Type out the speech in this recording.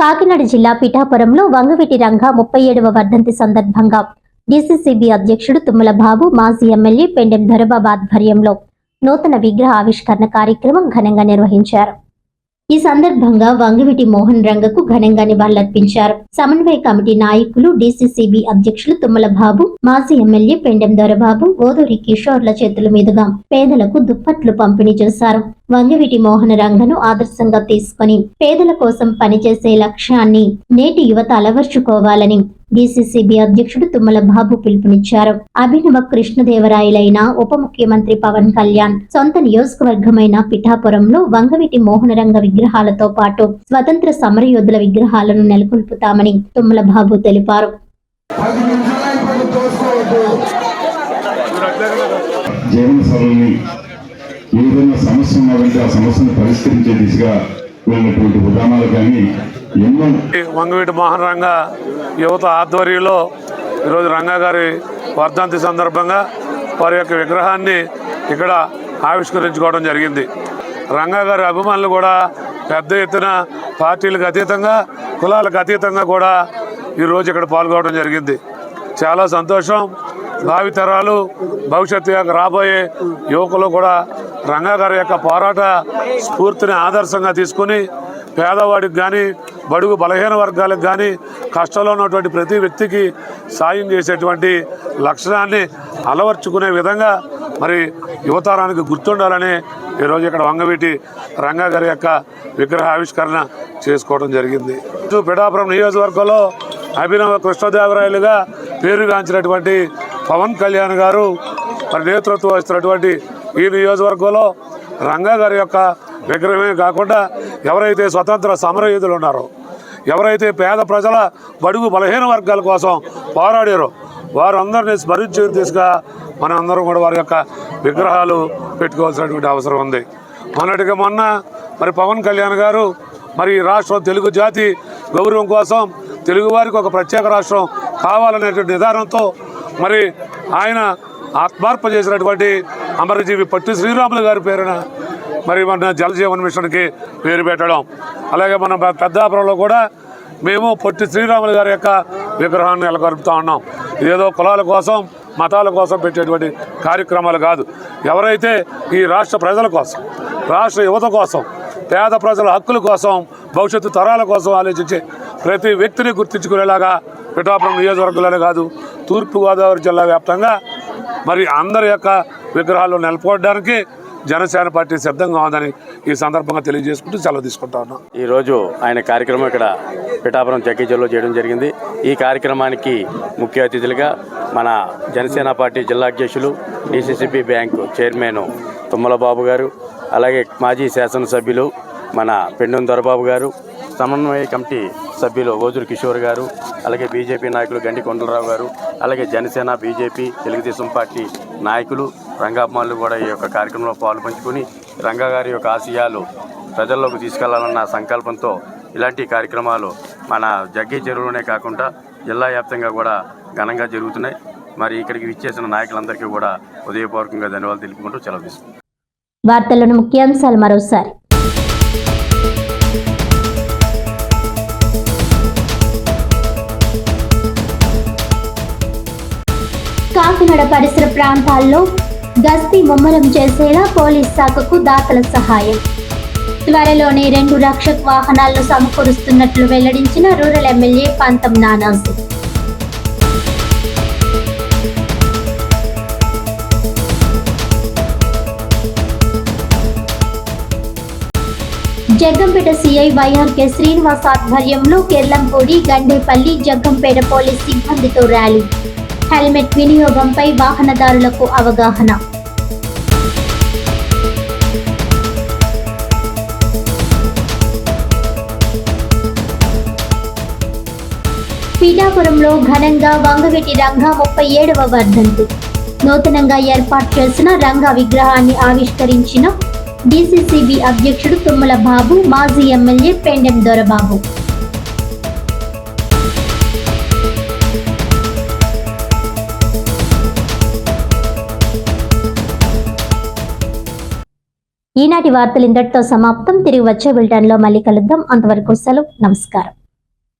కాకినాడ జిల్లా పిఠాపురంలో వంగవీటి రంగా 37వ వర్ధంతి సందర్భంగా డీసీసీబీ అధ్యక్షుడు తుమ్మల బాబు, మాజీ ఎమ్మెల్యే పెండెం దొరబాబు ఆధ్వర్యంలో నూతన విగ్రహ ఆవిష్కరణ కార్యక్రమం ఘనంగా నిర్వహించారు. ఈ సందర్భంగా వంగవీటి మోహన్ రంగకు ఘనంగా నివాళులర్పించారు. సమన్వయ కమిటీ నాయకులు, డీసీసీబీ అధ్యక్షులు తుమ్మల బాబు, మాజీ ఎమ్మెల్యే పెండెం దొరబాబు, ఓదూరి కిషోర్ల చేతుల మీదుగా పేదలకు దుప్పట్లు పంపిణీ చేశారు. వంగవీటి మోహన రంగను ఆదర్శంగా తీసుకుని పేదల కోసం పనిచేసే లక్ష్యాన్ని నేటి యువత అలవర్చుకోవాలని డీసీసీబీ అధ్యక్షుడు తుమ్మల బాబు పిలుపునిచ్చారు. అభినవ కృష్ణదేవరాయలైన ఉప ముఖ్యమంత్రి పవన్ కళ్యాణ్ సొంత నియోజకవర్గమైన పిఠాపురంలో వంగవీటి మోహన రంగ విగ్రహాలతో పాటు స్వతంత్ర సమరయోధుల విగ్రహాలను నెలకొల్పుతామని తుమ్మల బాబు తెలిపారు. ఏదైనా సమస్య ఉన్నదంటే ఆ సమస్యను పరిష్కరించే దిశగా వెళ్ళినటువంటి విధానాలు కానీ ఎన్నో. వంగవీటి మోహన్ రంగ యువత ఆధ్వర్యంలో ఈరోజు రంగా గారి వర్ధంతి సందర్భంగా వారి యొక్క విగ్రహాన్ని ఇక్కడ ఆవిష్కరించుకోవడం జరిగింది. రంగా గారి అభిమానులు కూడా పెద్ద ఎత్తున పార్టీలకు అతీతంగా, కులాలకు అతీతంగా కూడా ఈరోజు ఇక్కడ పాల్గొనడం జరిగింది. చాలా సంతోషం. భావితరాలు, భవిష్యత్తు యొక్క రాబోయే యువకులు కూడా రంగా గారి యొక్క పోరాట స్ఫూర్తిని ఆదర్శంగా తీసుకుని పేదవాడికి కానీ, బడుగు బలహీన వర్గాలకు కానీ, కష్టంలో ఉన్నటువంటి ప్రతి వ్యక్తికి సాయం చేసేటువంటి లక్షణాన్ని అలవర్చుకునే విధంగా మరి యువతరానికి గుర్తుండాలని ఈరోజు ఇక్కడ వంగవీటి రంగా గారి యొక్క విగ్రహ ఆవిష్కరణ చేసుకోవడం జరిగింది. పిఠాపురం నియోజకవర్గంలో అభినవ కృష్ణదేవరాయలుగా పేరుగాంచినటువంటి పవన్ కళ్యాణ్ గారు మరి నేతృత్వం వహిస్తున్నటువంటి ఈ నియోజకవర్గంలో రంగా గారి యొక్క విగ్రహమే కాకుండా ఎవరైతే స్వతంత్ర సమరయోధులు ఉన్నారో, ఎవరైతే పేద ప్రజల బడుగు బలహీన వర్గాల కోసం పోరాడారో వారందరినీ స్మరించే దిశగా మన అందరం కూడా వారి యొక్క విగ్రహాలు పెట్టుకోవాల్సినటువంటి అవసరం ఉంది. మొన్నటిగా మొన్న మరి పవన్ కళ్యాణ్ గారు మరి రాష్ట్రం తెలుగు జాతి గౌరవం కోసం, తెలుగువారికి ఒక ప్రత్యేక రాష్ట్రం కావాలనేటువంటి నిదానంతో మరి ఆయన ఆత్మార్పణ చేసినటువంటి అమరజీవి పొట్టి శ్రీరాములు గారి పేరున మరి మన జలజీవన్ మిషన్కి పేరు పెట్టడం, అలాగే మన పెద్దాపురంలో కూడా మేము పొట్టి శ్రీరాములు గారి యొక్క విగ్రహాన్ని నెలకొల్పుతూ ఉన్నాం. ఇదేదో కులాల కోసం, మతాల కోసం పెట్టేటువంటి కార్యక్రమాలు కాదు. ఎవరైతే ఈ రాష్ట్ర ప్రజల కోసం, రాష్ట్ర యువత కోసం, పేద ప్రజల హక్కుల కోసం, భవిష్యత్తు తరాల కోసం ఆలోచించే ప్రతి వ్యక్తిని గుర్తించుకునేలాగా పిఠాపురం నియోజకవర్గంలోనే కాదు, తూర్పుగోదావరి జిల్లా వ్యాప్తంగా మరి అందరి యొక్క విగ్రహాలు నెలకొల్పడానికి జనసేన పార్టీ సిద్ధంగా ఉందని ఈ సందర్భంగా తెలియజేసుకుంటూ సెలవు తీసుకుంటా ఉన్నాం. ఈరోజు ఆయన కార్యక్రమం ఇక్కడ పిఠాపురం జగ్గీజల్లో చేయడం జరిగింది. ఈ కార్యక్రమానికి ముఖ్య అతిథులుగా మన జనసేన పార్టీ జిల్లా అధ్యక్షులు, డీసీసీబీ బ్యాంకు చైర్మన్ తుమ్మల బాబు గారు, అలాగే మాజీ శాసనసభ్యులు మన పెండెం దొరబాబు గారు, సమన్వయ కమిటీ సభ్యులు ఓదూరి కిషోర్ గారు, అలాగే బీజేపీ నాయకులు గండి కొండలరావు గారు, అలాగే జనసేన, బీజేపీ, తెలుగుదేశం పార్టీ నాయకులు, రంగాభిమానులు కూడా ఈ యొక్క కార్యక్రమంలో పాల్పంచుకొని రంగా గారి యొక్క ఆశయాలు ప్రజల్లోకి తీసుకెళ్లాలన్న సంకల్పంతో ఇలాంటి కార్యక్రమాలు మన జగ్గీ చెరువులోనే కాకుండా జిల్లా వ్యాప్తంగా కూడా ఘనంగా జరుగుతున్నాయి. మరి ఇక్కడికి విచ్చేసిన నాయకులందరికీ కూడా హృదయపూర్వకంగా ధన్యవాదాలు తెలుపుకుంటూ సెలవు తీసుకుంటాం. వార్తలను ముఖ్యాంశాలు మరోసారి. కాకినాడ పరిసర ప్రాంతాల్లో గస్తీ ముమ్మరం చేసేలా పోలీస్ శాఖకు దాతల సహాయం. త్వరలోనే 2 రక్షక్ వాహనాలను సమకూరుస్తున్నట్లు వెల్లడించిన రూరల్ ఎమ్మెల్యే పంతం నానాజీ. జగ్గంపేట సిఐ వైఆర్కే శ్రీనివాస్ ఆధ్వర్యంలో కెర్లంపూడి, గండేపల్లి, జగ్గంపేట పోలీస్ సిబ్బందితో ర్యాలీ. హెల్మెట్ వినియోగంపై వాహనదారులకు అవగాహన. పిఠాపురంలో ఘనంగా వంగవీటి రంగా 37వ వర్ధంతి. నూతనంగా ఏర్పాటు చేసిన రంగా విగ్రహాన్ని ఆవిష్కరించిన డీసీసీబీ అధ్యక్షుడు తుమ్మల బాబు, మాజీ ఎమ్మెల్యే పెండెం దొరబాబు. ఈనాటి వార్తలు ఇంతటితో సమాప్తం. తిరిగి వచ్చే బులెటిన్లో మళ్ళీ కలుద్దాం. అంతవరకు సెలవు. నమస్కారం.